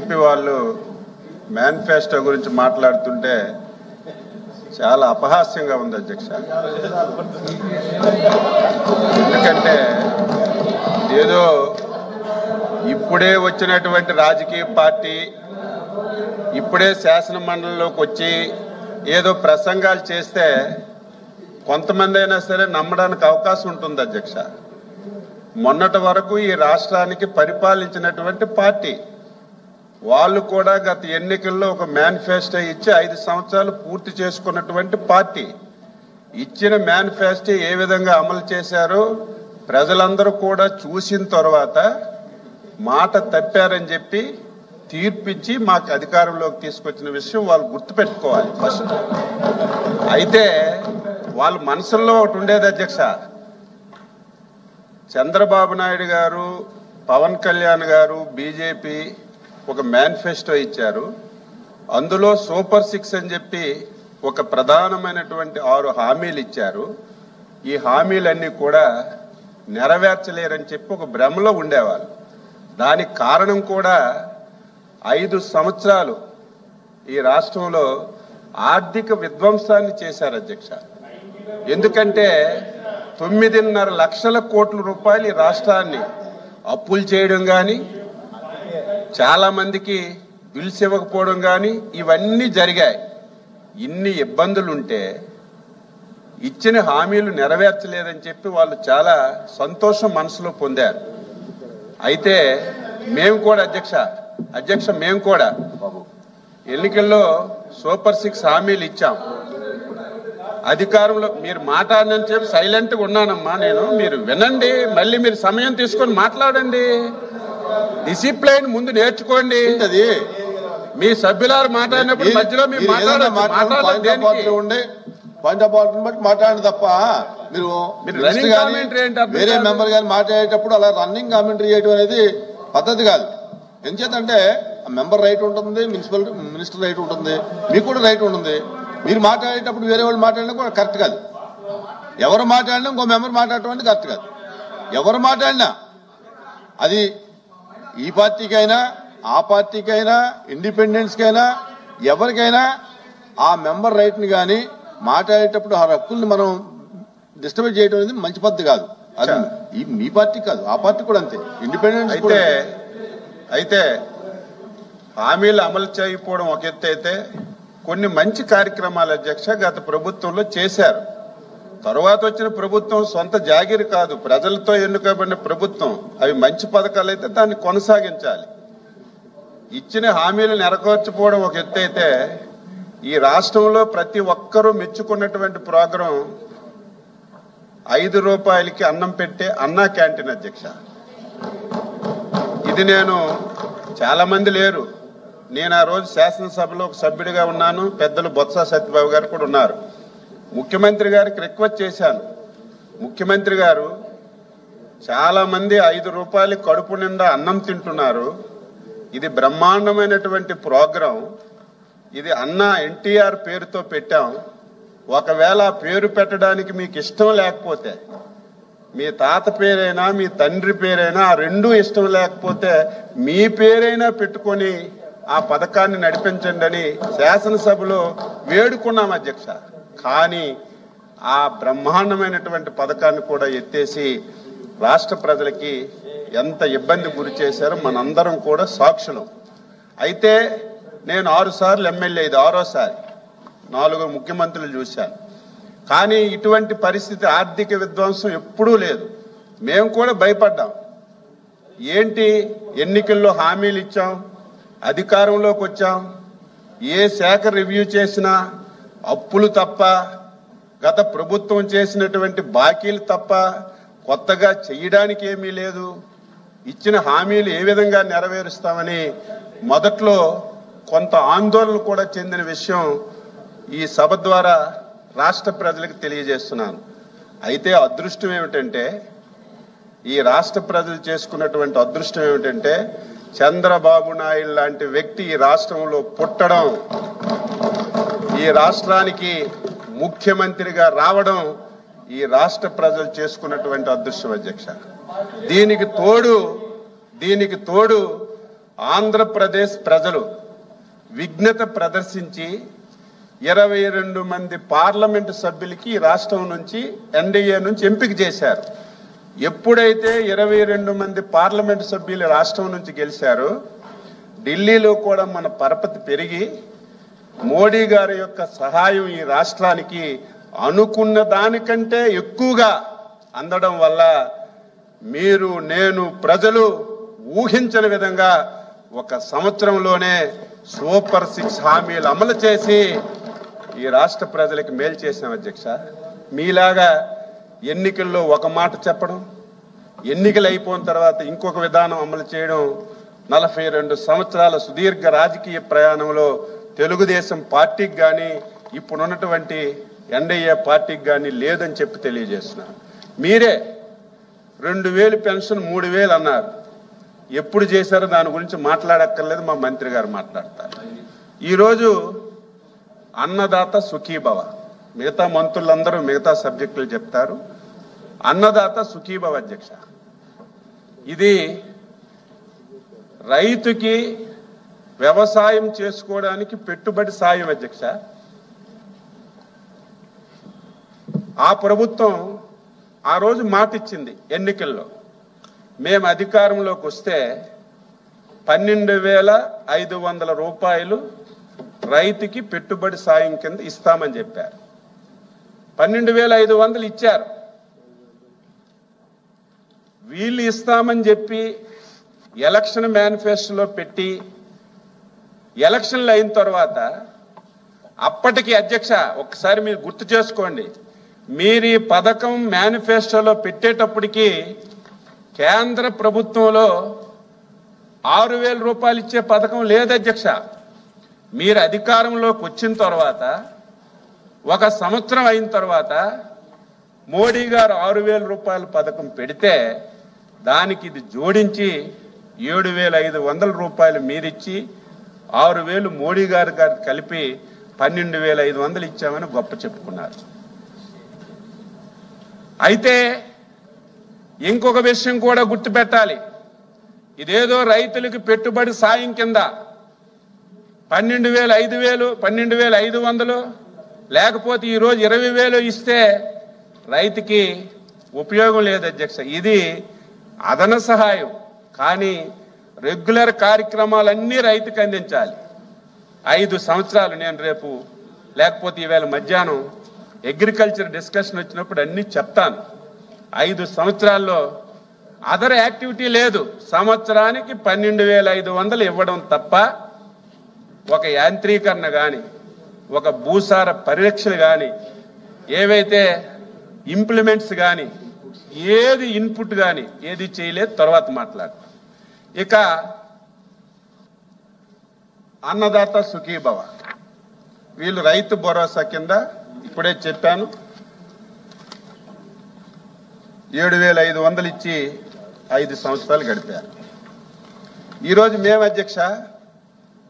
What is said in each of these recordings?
TDP వాళ్ళు manifesto గురించి మాట్లాడుతుంటే చాలా అపహాస్యంగా ఉంది అధ్యక్ష. ఎందుకంటే ఏదో ఇప్పుడే వచ్చినటువంటి రాజకీయ పార్టీ ఇప్పుడే శాసన మండలిలోకి వచ్చి ఏదో ప్రసంగాలు చేస్తే కొంతమంది అయినా సరే నమ్మడానికి అవకాశం ఉంటుంది అధ్యక్ష. మొన్నటి వరకు ఈ రాష్ట్రానికి పరిపాలించినటువంటి పార్టీ వాళ్ళు కూడా గత ఎన్నికల్లో ఒక మేనిఫెస్టో ఇచ్చి 5 సంవత్సరాలు పూర్తి చేసుకున్నటువంటి పార్టీ ఇచ్చిన మేనిఫెస్టో ఏ విధంగా అమలు చేశారో ప్రజలందరూ కూడా చూసిన తర్వాత మాట తప్పారని చెప్పి తీర్పిచ్చి మాకు అధికారంలోకి తీసుకొచ్చిన విషయం వాళ్ళు గుర్తుపెట్టుకోవాలి ఫస్ట్. అయితే వాళ్ళ మనసుల్లో ఒకటి ఉండేది అధ్యక్ష, చంద్రబాబు నాయుడు గారు, పవన్ కళ్యాణ్ గారు, బీజేపీ ఒక మేనిఫెస్టో ఇచ్చారు. అందులో సూపర్ 6 అని చెప్పి ఒక ప్రధానమైనటువంటి 6 హామీలు ఇచ్చారు. ఈ హామీలన్నీ కూడా నెరవేర్చలేరని చెప్పి ఒక భ్రమలో ఉండేవాళ్ళు. దానికి కారణం కూడా 5 సంవత్సరాలు ఈ రాష్ట్రంలో ఆర్థిక విధ్వంసాన్ని చేశారు అధ్యక్ష. ఎందుకంటే 9.5 లక్షల కోట్ల రూపాయలు ఈ రాష్ట్రాన్ని అప్పులు చేయడం కానీ, చాలా మందికి బిల్స్ ఇవ్వకపోవడం కానీ ఇవన్నీ జరిగాయి. ఇన్ని ఇబ్బందులుంటే ఇచ్చిన హామీలు నెరవేర్చలేదని చెప్పి వాళ్ళు చాలా సంతోషం మనసులో పొందారు. అయితే మేము కూడా అధ్యక్ష మేము కూడా ఎన్నికల్లో సూపర్ 6 హామీలు ఇచ్చాం. అధికారంలో మీరు మాట్లాడనని చెప్పి సైలెంట్గా ఉన్నానమ్మా నేను. మీరు వినండి, మళ్ళీ మీరు సమయం తీసుకొని మాట్లాడండి. డిసిప్లైన్ ముందు నేర్చుకోండి. అది మీ సభ్యులారు మాట్లాడినప్పుడు మధ్యలో మీరు మాట్లాడండి తప్ప మీరు వేరే మెంబర్ గారు మాట్లాడేటప్పుడు అలా రన్నింగ్ కామెంటరీ చేయడం అనేది పద్ధతి కాదు. ఎందుచేతంటే మెంబర్ రైట్ ఉంటుంది, మినిస్టర్ రైట్ ఉంటుంది, మీకు కూడా రైట్ ఉంటుంది. మీరు మాట్లాడేటప్పుడు వేరే వాళ్ళు మాట్లాడినా కూడా కరెక్ట్ కాదు. ఎవరు మాట్లాడినా ఇంకో మెంబర్ మాట్లాడటం అంటే కరెక్ట్ కాదు. ఎవరు మాట్లాడినా అది ఈ పార్టీకైనా ఆ పార్టీకైనా ఇండిపెండెన్స్కైనా ఎవరికైనా ఆ మెంబర్ రైట్ని కానీ మాట్లాడేటప్పుడు ఆ హక్కుల్ని మనం డిస్టర్బ్ చేయడం అనేది మంచి పద్ధతి కాదు. అది మీ పార్టీ కాదు, ఆ పార్టీ కూడా అంతే. ఇండిపెండెన్స్ అయితే హామీలు అమలు చేయకపోవడం ఒక ఎత్తు అయితే కొన్ని మంచి కార్యక్రమాలు అధ్యక్ష గత ప్రభుత్వంలో చేశారు. తర్వాత వచ్చిన ప్రభుత్వం సొంత జాగిరి కాదు, ప్రజలతో ఎన్నుకోబడిన ప్రభుత్వం. అవి మంచి పథకాలు అయితే దాన్ని కొనసాగించాలి. ఇచ్చిన హామీలు నెరవేర్చకపోవడం ఒక ఎత్తు అయితే ఈ రాష్ట్రంలో ప్రతి ఒక్కరూ మెచ్చుకున్నటువంటి ప్రోగ్రాం 5 రూపాయలకి అన్నం పెట్టే అన్నా క్యాంటీన్ అధ్యక్ష. ఇది నేను చాలా మంది లేరు, నేను ఆ రోజు శాసనసభలో ఒక సభ్యుడిగా ఉన్నాను. పెద్దలు బొత్స సత్యబాబు గారు కూడా ఉన్నారు. ముఖ్యమంత్రి గారికి రిక్వెస్ట్ చేశాను, ముఖ్యమంత్రి గారు చాలా మంది 5 రూపాయలు కడుపు నిండా అన్నం తింటున్నారు. ఇది బ్రహ్మాండమైనటువంటి ప్రోగ్రాం. ఇది అన్నా ఎన్టీఆర్ పేరుతో పెట్టాం. ఒకవేళ ఆ పేరు పెట్టడానికి మీకు ఇష్టం లేకపోతే, మీ తాత పేరైనా మీ తండ్రి పేరైనా ఆ రెండూ ఇష్టం లేకపోతే మీ పేరైనా పెట్టుకొని ఆ పథకాన్ని నడిపించండి అని శాసనసభలో వేడుకున్నాం అధ్యక్ష. కానీ ఆ బ్రహ్మాండమైనటువంటి పథకాన్ని కూడా ఎత్తేసి రాష్ట్ర ప్రజలకి ఎంత ఇబ్బంది గురి చేశారో మనందరం కూడా సాక్షులం. అయితే నేను 6 సార్లు ఎమ్మెల్యే, ఇది 6వసారి, 4 ముఖ్యమంత్రులు చూశాను. కానీ ఇటువంటి పరిస్థితి, ఆర్థిక విధ్వంసం ఎప్పుడూ లేదు. మేము కూడా భయపడ్డాం. ఏంటి, ఎన్నికల్లో హామీలు ఇచ్చాం, అధికారంలోకి వచ్చాం, ఏ శాఖ రివ్యూ చేసినా అప్పులు తప్ప, గత ప్రభుత్వం చేసినటువంటి బాకీలు తప్ప కొత్తగా చెయ్యడానికి ఏమీ లేదు. ఇచ్చిన హామీలు ఏ విధంగా నెరవేరుస్తామని మొదట్లో కొంత ఆందోళన కూడా చెందిన విషయం ఈ సభ ద్వారా రాష్ట్ర ప్రజలకు తెలియజేస్తున్నాను. అయితే అదృష్టం ఏమిటంటే, ఈ రాష్ట్ర ప్రజలు చేసుకున్నటువంటి అదృష్టం ఏమిటంటే చంద్రబాబు నాయుడు లాంటి వ్యక్తి ఈ రాష్ట్రంలో పుట్టడం, ఈ రాష్ట్రానికి ముఖ్యమంత్రిగా రావడం ఈ రాష్ట్ర ప్రజలు చేసుకున్నటువంటి అదృష్టం అధ్యక్ష. దీనికి తోడు ఆంధ్రప్రదేశ్ ప్రజలు విఘ్నత ప్రదర్శించి 22 మంది పార్లమెంటు సభ్యులకి రాష్ట్రం నుంచి ఎన్డీఏ నుంచి ఎంపిక చేశారు. ఎప్పుడైతే 22 మంది పార్లమెంటు సభ్యులు రాష్ట్రం నుంచి గెలిచారో ఢిల్లీలో కూడా మన పరపతి పెరిగి మోడీ గారి యొక్క సహాయం ఈ రాష్ట్రానికి అనుకున్న దానికంటే ఎక్కువగా అందడం వల్ల మీరు నేను ప్రజలు ఊహించని విధంగా 1 సంవత్సరంలోనే సూపర్ 6 హామీలు అమలు చేసి ఈ రాష్ట్ర ప్రజలకు మేలు చేసాం అధ్యక్ష. మీలాగా ఎన్నికల్లో ఒక మాట చెప్పడం, ఎన్నికలు అయిపోయిన తర్వాత ఇంకొక విధానం అమలు చేయడం 42 సంవత్సరాల సుదీర్ఘ రాజకీయ ప్రయాణంలో తెలుగుదేశం పార్టీకి కానీ ఇప్పుడున్నటువంటి ఎన్డీఏ పార్టీకి కానీ లేదని చెప్పి తెలియజేస్తున్నారు. మీరే 2000 పెన్షన్ 3000 అన్నారు. ఎప్పుడు చేశారో దాని గురించి మాట్లాడక్కర్లేదు, మా మంత్రి గారు మాట్లాడతారు. ఈరోజు అన్నదాత సుఖీభవ, మిగతా మంత్రులందరూ మిగతా సబ్జెక్టులు చెప్తారు. అన్నదాత సుఖీభవ అధ్యక్ష, ఇది రైతుకి వ్యవసాయం చేసుకోవడానికి పెట్టుబడి సాయం అధ్యక్ష. ఆ ప్రభుత్వం ఆ రోజు మాట ఇచ్చింది ఎన్నికల్లో, మేము అధికారంలోకి వస్తే 12,500 రూపాయలు రైతుకి పెట్టుబడి సాయం కింద ఇస్తామని చెప్పారు. 12,500 ఇచ్చారు. వీళ్ళు ఇస్తామని చెప్పి ఎలక్షన్ మేనిఫెస్టోలో పెట్టి ఎలక్షన్లు అయిన తర్వాత అప్పటికి అధ్యక్ష ఒక్కసారి మీరు గుర్తు చేసుకోండి, మీరు ఈ పథకం మేనిఫెస్టోలో పెట్టేటప్పటికి కేంద్ర ప్రభుత్వంలో 6,000 రూపాయలు ఇచ్చే పథకం లేదు అధ్యక్ష. మీరు అధికారంలోకి వచ్చిన తర్వాత 1 సంవత్సరం అయిన తర్వాత మోడీ గారు 6,000 రూపాయల పథకం పెడితే దానికి ఇది జోడించి 7,500 రూపాయలు మీరిచ్చి 6,000 మోడీ గారు కలిపి 12,500 ఇచ్చామని గొప్ప చెప్పుకున్నారు. అయితే ఇంకొక విషయం కూడా గుర్తుపెట్టాలి, ఇదేదో రైతులకు పెట్టుబడి సాయం కింద 12,000, 12,500 లేకపోతే ఈరోజు 20,000 ఇస్తే రైతుకి ఉపయోగం లేదు అధ్యక్ష. ఇది అదన సహాయం, కానీ రెగ్యులర్ కార్యక్రమాలన్నీ రైతుకు అందించాలి. 5 సంవత్సరాలు నేను రేపు లేకపోతే ఈవేళ మధ్యాహ్నం అగ్రికల్చర్ డిస్కషన్ వచ్చినప్పుడు అన్నీ చెప్తాను. 5 సంవత్సరాల్లో అదర్ యాక్టివిటీ లేదు. సంవత్సరానికి 12,500 ఇవ్వడం తప్ప ఒక యాంత్రీకరణ కానీ, ఒక భూసార పరిరక్షణ కానీ, ఏవైతే ఇంప్లిమెంట్స్ కానీ, ఏది ఇన్పుట్ కానీ ఏది చేయలేదు. తర్వాత మాట్లాడతాం. ఇక అన్నదాత సుఖీభవ, వీళ్ళు రైతు భరోసా కింద ఇప్పుడే చెప్పాను 7,500 ఇచ్చి 5 సంవత్సరాలు గడిపారు. ఈరోజు మేము అధ్యక్ష,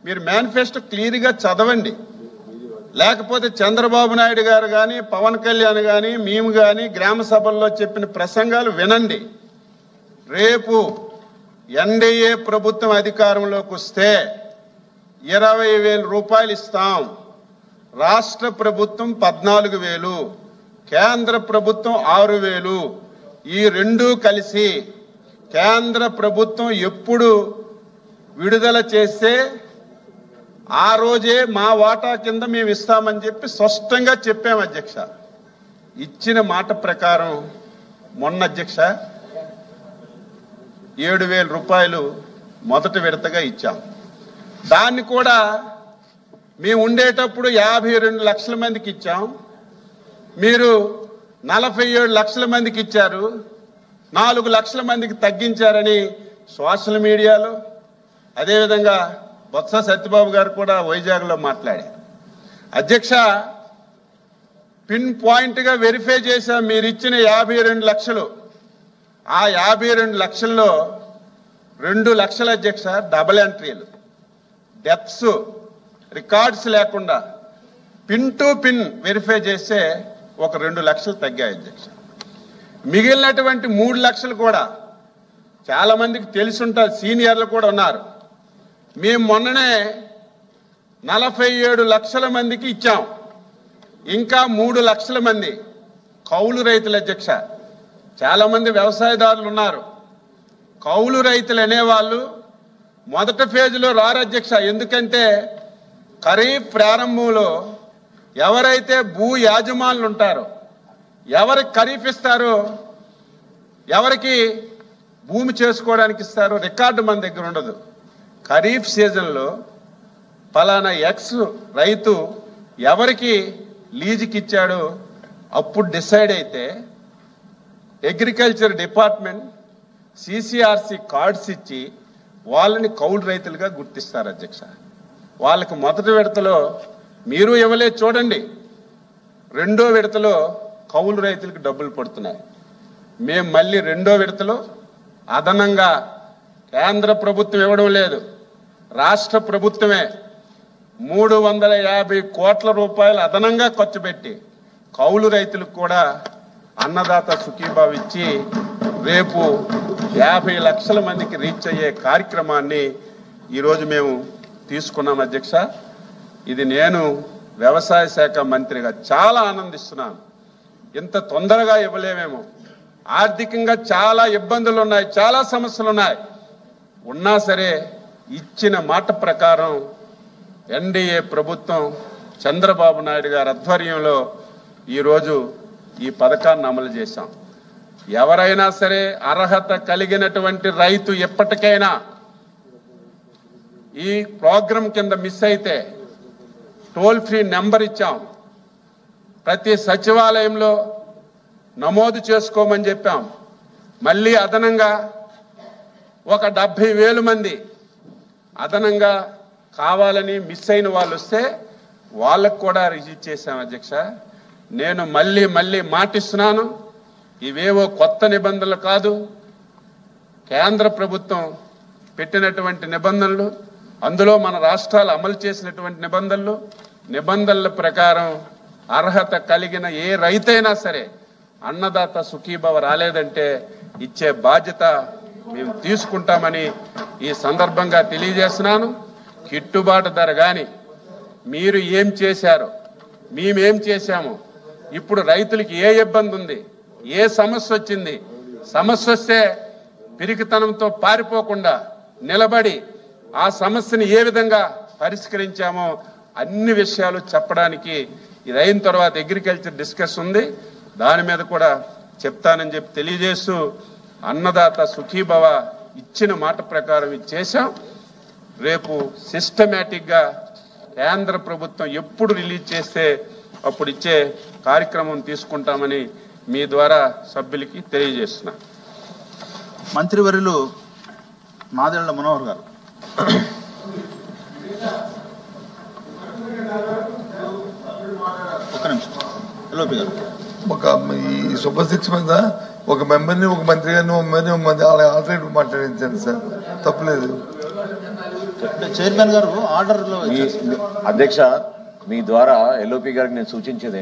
మీరు మేనిఫెస్టో క్లియర్గా చదవండి, లేకపోతే చంద్రబాబు నాయుడు గారు కానీ పవన్ కళ్యాణ్ కానీ మేము కానీ గ్రామ సభల్లో చెప్పిన ప్రసంగాలు వినండి. రేపు ఎన్డీఏ ప్రభుత్వం అధికారంలోకి వస్తే 20,000 రూపాయలు ఇస్తాం. రాష్ట్ర ప్రభుత్వం 14,000, కేంద్ర ప్రభుత్వం 6,000. ఈ రెండూ కలిసి కేంద్ర ప్రభుత్వం ఎప్పుడు విడుదల చేస్తే ఆ రోజే మా వాటా కింద మేము ఇస్తామని చెప్పి స్పష్టంగా చెప్పాం అధ్యక్ష. ఇచ్చిన మాట ప్రకారం మొన్న అధ్యక్ష 7,000 రూపాయలు మొదటి విడతగా ఇచ్చాం. దాన్ని కూడా మేము ఉండేటప్పుడు 52 లక్షల మందికి ఇచ్చాం. మీరు 47 లక్షల మందికి ఇచ్చారు, 4 లక్షల మందికి తగ్గించారని సోషల్ మీడియాలో, అదేవిధంగా బొత్స సత్యబాబు గారు కూడా వైజాగ్లో మాట్లాడారు. అధ్యక్ష, పిన్ పాయింట్గా వెరిఫై చేశాం. మీరు ఇచ్చిన 52 లక్షలు, ఆ 52 లక్షల్లో 2 లక్షల అధ్యక్ష డబుల్ ఎంట్రీలు, డెప్స్, రికార్డ్స్ లేకుండా పిన్ టు పిన్ వెరిఫై చేస్తే ఒక 2 లక్షలు తగ్గాయి అధ్యక్ష. మిగిలినటువంటి 3 లక్షలు కూడా చాలా మందికి తెలిసి ఉంటారు, సీనియర్లు కూడా ఉన్నారు. మేము మొన్ననే 47 లక్షల మందికి ఇచ్చాం. ఇంకా 3 లక్షల మంది కౌలు రైతుల అధ్యక్ష. చాలా మంది వ్యవసాయదారులు ఉన్నారు. కౌలు రైతులు అనేవాళ్ళు మొదటి ఫేజ్లో రారు అధ్యక్ష. ఎందుకంటే ఖరీఫ్ ప్రారంభంలో ఎవరైతే భూ యాజమానులు ఉంటారో, ఎవరికి ఖరీఫ్ ఇస్తారో, ఎవరికి భూమి చేసుకోవడానికి ఇస్తారో రికార్డు మన దగ్గర ఉండదు. ఖరీఫ్ సీజన్లో ఫలానా ఎక్స్ రైతు ఎవరికి లీజుకి ఇచ్చాడో అప్పుడు డిసైడ్ అయితే అగ్రికల్చర్ డిపార్ట్మెంట్ సిసిఆర్సి కార్డ్స్ ఇచ్చి వాళ్ళని కౌలు రైతులుగా గుర్తిస్తారు అధ్యక్ష. వాళ్ళకి మొదటి విడతలో మీరు ఇవ్వలేదు చూడండి, రెండో విడతలో కౌలు రైతులకు డబ్బులు పడుతున్నాయి. మేము మళ్ళీ రెండో విడతలో అదనంగా కేంద్ర ప్రభుత్వం ఇవ్వడం లేదు, రాష్ట్ర ప్రభుత్వమే 350 కోట్ల రూపాయలు అదనంగా ఖర్చు పెట్టి కౌలు రైతులకు కూడా అన్నదాత సుఖీభావ ఇచ్చి రేపు 50 లక్షల మందికి రీచ్ అయ్యే కార్యక్రమాన్ని ఈరోజు మేము తీసుకున్నాం అధ్యక్ష. ఇది నేను వ్యవసాయ శాఖ మంత్రిగా చాలా ఆనందిస్తున్నాను. ఇంత తొందరగా ఇవ్వలేమేమో, ఆర్థికంగా చాలా ఇబ్బందులు ఉన్నాయి, చాలా సమస్యలు ఉన్నాయి. ఉన్నా సరే ఇచ్చిన మాట ప్రకారం ఎన్డీఏ ప్రభుత్వం చంద్రబాబు నాయుడు గారి ఆధ్వర్యంలో ఈరోజు ఈ పథకాన్ని అమలు చేశాం. ఎవరైనా సరే అర్హత కలిగినటువంటి రైతు ఎప్పటికైనా ఈ ప్రోగ్రాం కింద మిస్ అయితే టోల్ ఫ్రీ నెంబర్ ఇచ్చాం. ప్రతి సచివాలయంలో నమోదు చేసుకోమని చెప్పాం. మళ్ళీ అదనంగా ఒక 70,000 మంది అదనంగా కావాలని మిస్ అయిన వాళ్ళు వస్తే వాళ్ళకు కూడా రిలీజ్ చేశాం అధ్యక్ష. నేను మళ్ళీ మాటిస్తున్నాను, ఇవేవో కొత్త నిబంధనలు కాదు, కేంద్ర ప్రభుత్వం పెట్టినటువంటి నిబంధనలు, అందులో మన రాష్ట్రాలు అమలు చేసినటువంటి నిబంధనల ప్రకారం అర్హత కలిగిన ఏ రైతైనా సరే అన్నదాత సుఖీభవ రాలేదంటే ఇచ్చే బాధ్యత మేము తీసుకుంటామని ఈ సందర్భంగా తెలియజేస్తున్నాను. గిట్టుబాటు ధర కానీ మీరు ఏం చేశారో, మేమేం చేశామో, ఇప్పుడు రైతులకి ఏ ఇబ్బంది ఉంది, ఏ సమస్య వచ్చింది, సమస్య వస్తే పిరికితనంతో పారిపోకుండా నిలబడి ఆ సమస్యని ఏ విధంగా పరిష్కరించామో అన్ని విషయాలు చెప్పడానికి ఇది అయిన తర్వాత అగ్రికల్చర్ డిస్కస్ ఉంది, దాని మీద కూడా చెప్తానని చెప్పి తెలియజేస్తూ అన్నదాత సుఖీభవ ఇచ్చిన మాట ప్రకారం ఇది చేశాం. రేపు సిస్టమేటిక్గా కేంద్ర ప్రభుత్వం ఎప్పుడు రిలీజ్ చేస్తే అప్పుడు ఇచ్చే కార్యక్రమం తీసుకుంటామని మీ ద్వారా సభ్యులకి తెలియజేస్తున్నా. మంత్రివర్యులు నాదెళ్ల మనోహర్ గారు. ఒక్క నిమిషం. ఎల్ఓపి గారు. ఈ సూపర్ 6 మీద ఒక మెంబర్ని, ఒక మంత్రి గారిని, ఒక మెంబర్ని అలా ఆల్టర్నేటివ్ మాట్లాడించాను సార్, తప్పలేదు. చైర్మన్ గారు ఆర్డర్ లో అధ్యక్ష, మీ ద్వారా ఎల్ఓపి గారికి నేను సూచించేది